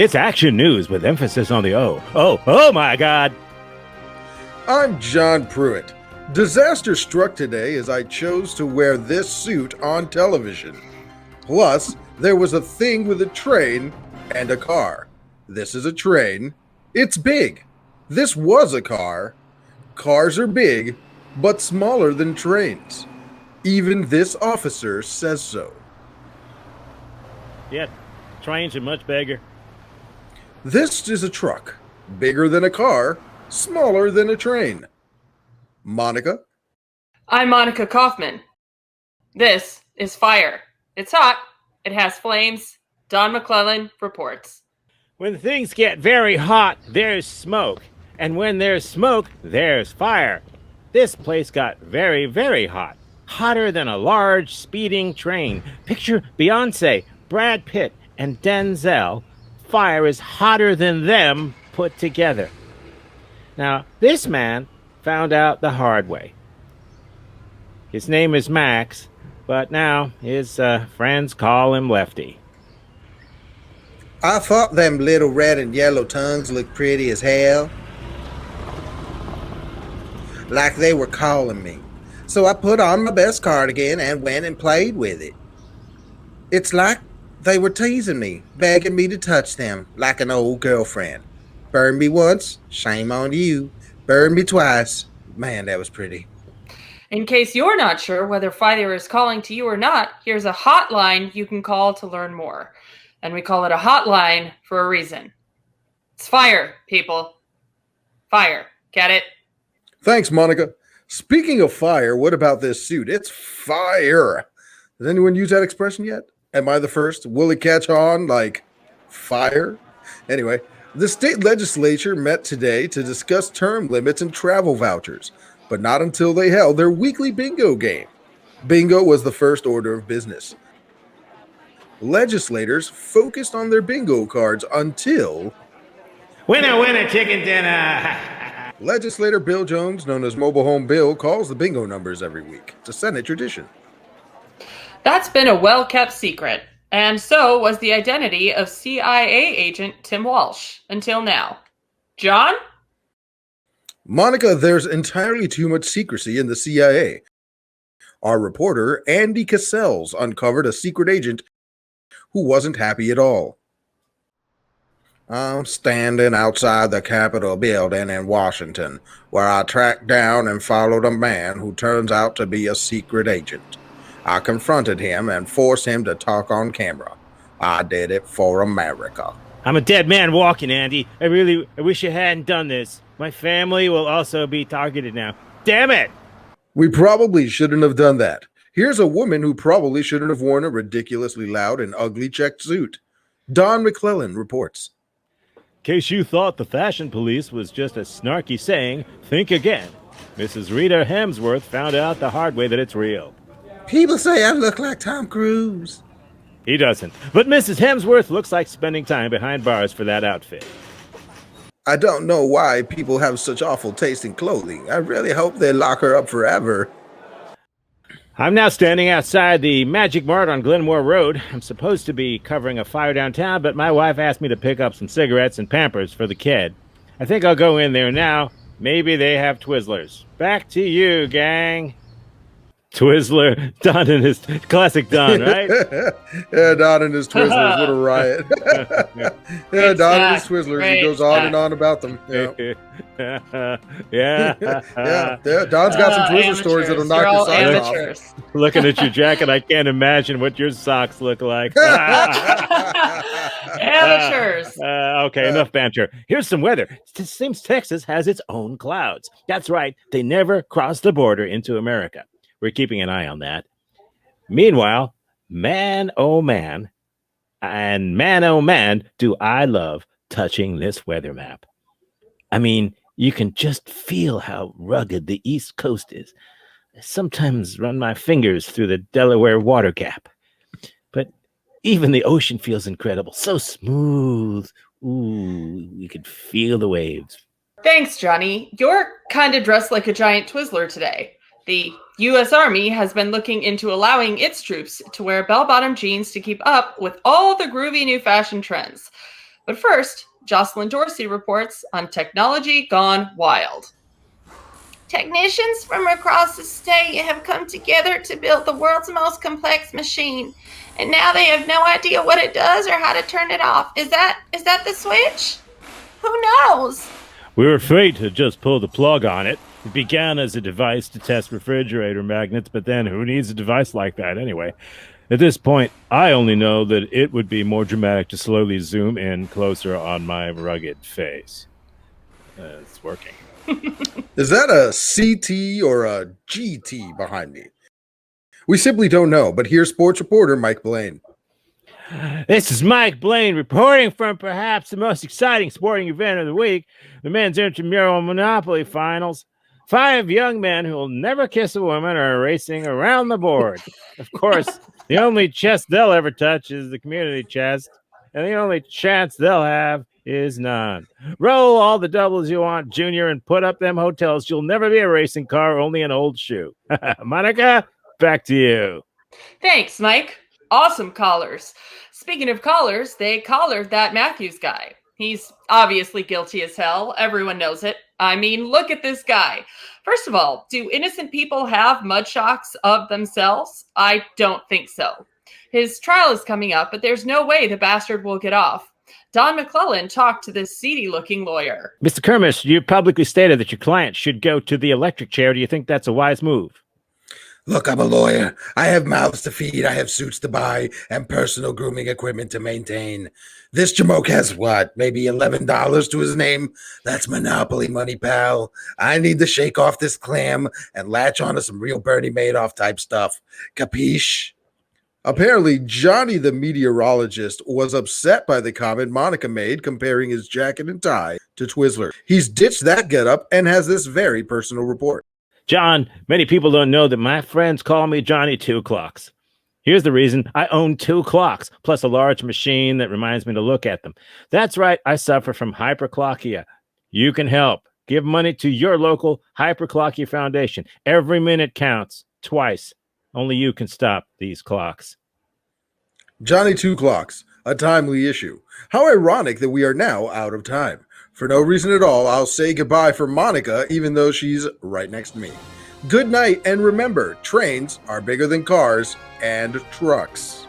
It's action news with emphasis on the O. Oh my God! I'm John Pruitt. Disaster struck today as I chose to wear this suit on television. Plus, there was a thing with a train and a car. This is a train. It's big. This was a car. Cars are big, but smaller than trains. Even this officer says so. Yeah, trains are much bigger. This is a truck. Bigger than a car, smaller than a train. Monica? I'm Monica Kaufman. This is fire. It's hot. It has flames. Don McClellan reports. When things get very hot, there's smoke. And when there's smoke, there's fire. This place got very, very hot. Hotter than a large speeding train. Picture Beyonce, Brad Pitt, and Denzel. Fire is hotter than them put together. Now, this man found out the hard way. His name is Max, but now his friends call him Lefty. I thought them little red and yellow tongues looked pretty as hell. Like they were calling me. So I put on my best cardigan and went and played with it. It's like they were teasing me, begging me to touch them like an old girlfriend. Burn me once, shame on you. Burn me twice. Man, that was pretty. In case you're not sure whether fire is calling to you or not, here's a hotline you can call to learn more. And we call it a hotline for a reason. It's fire, people. Fire. Get it? Thanks, Monica. Speaking of fire, what about this suit? It's fire. Has anyone used that expression yet? Am I the first? Will it catch on like fire? Anyway, the state legislature met today to discuss term limits and travel vouchers, but not until they held their weekly bingo game. Bingo was the first order of business. Legislators focused on their bingo cards until... Winner, winner, chicken dinner! Legislator Bill Jones, known as Mobile Home Bill, calls the bingo numbers every week. It's a Senate tradition. That's been a well-kept secret. And so was the identity of CIA agent Tim Walsh until now. John? Monica, there's entirely too much secrecy in the CIA. Our reporter, Andy Cassels, uncovered a secret agent who wasn't happy at all. I'm standing outside the Capitol building in Washington, where I tracked down and followed a man who turns out to be a secret agent. I confronted him and forced him to talk on camera. I did it for America. I'm a dead man walking, Andy. I wish you hadn't done this. My family will also be targeted now. Damn it! We probably shouldn't have done that. Here's a woman who probably shouldn't have worn a ridiculously loud and ugly checked suit. Don McClellan reports. In case you thought the fashion police was just a snarky saying, think again. Mrs. Rita Hemsworth found out the hard way that it's real. People say I look like Tom Cruise. He doesn't. But Mrs. Hemsworth looks like spending time behind bars for that outfit. I don't know why people have such awful taste in clothing. I really hope they lock her up forever. I'm now standing outside the Magic Mart on Glenmore Road. I'm supposed to be covering a fire downtown, but my wife asked me to pick up some cigarettes and Pampers for the kid. I think I'll go in there now. Maybe they have Twizzlers. Back to you, gang. Twizzler, Don and his classic Don, right? Yeah, Don and his Twizzlers, what a riot. Yeah, Don and his Twizzlers, he goes on and on about them. Yeah. Yeah. Don's got some Twizzler stories that'll knock your socks off. Looking at your jacket, I can't imagine what your socks look like. Amateurs. Okay, enough banter. Here's some weather. It seems Texas has its own clouds. That's right, they never cross the border into America. We're keeping an eye on that. Meanwhile, man, oh man, do I love touching this weather map. I mean, you can just feel how rugged the East Coast is. I sometimes run my fingers through the Delaware water gap. But even the ocean feels incredible. So smooth. Ooh, you can feel the waves. Thanks, Johnny. You're kind of dressed like a giant Twizzler today. The U.S. Army has been looking into allowing its troops to wear bell-bottom jeans to keep up with all the groovy new fashion trends. But first, Jocelyn Dorsey reports on technology gone wild. Technicians from across the state have come together to build the world's most complex machine, and now they have no idea what it does or how to turn it off. Is that the switch? Who knows? We were afraid to just pull the plug on it. It began as a device to test refrigerator magnets, but then who needs a device like that anyway? At this point, I only know that it would be more dramatic to slowly zoom in closer on my rugged face. It's working. Is that a CT or a GT behind me? We simply don't know, but here's sports reporter Mike Blaine. This is Mike Blaine reporting from perhaps the most exciting sporting event of the week, the men's intramural Monopoly finals. 5 young men who will never kiss a woman are racing around the board. Of course, the only chest they'll ever touch is the community chest, and the only chance they'll have is none. Roll all the doubles you want, Junior, and put up them hotels. You'll never be a racing car, only an old shoe. Monica, back to you. Thanks, Mike. Awesome callers. Speaking of callers, they collared that Matthews guy. He's obviously guilty as hell. Everyone knows it. I mean, look at this guy. First of all, do innocent people have mud shocks of themselves? I don't think so. His trial is coming up, but there's no way the bastard will get off. Don McClellan talked to this seedy-looking lawyer. Mr. Kermish, you publicly stated that your client should go to the electric chair. Do you think that's a wise move? Look, I'm a lawyer. I have mouths to feed, I have suits to buy, and personal grooming equipment to maintain. This jamoke has what, maybe $11 to his name? That's Monopoly money, pal. I need to shake off this clam and latch onto some real Bernie Madoff type stuff. Capiche? Apparently, Johnny the meteorologist was upset by the comment Monica made comparing his jacket and tie to Twizzler. He's ditched that getup and has this very personal report. John, many people don't know that my friends call me Johnny Two Clocks. Here's the reason. I own 2 clocks, plus a large machine that reminds me to look at them. That's right, I suffer from hyperclockia. You can help. Give money to your local Hyperclockia Foundation. Every minute counts, twice. Only you can stop these clocks. Johnny Two Clocks, a timely issue. How ironic that we are now out of time. For no reason at all, I'll say goodbye for Monica, even though she's right next to me. Good night, and remember, trains are bigger than cars and trucks.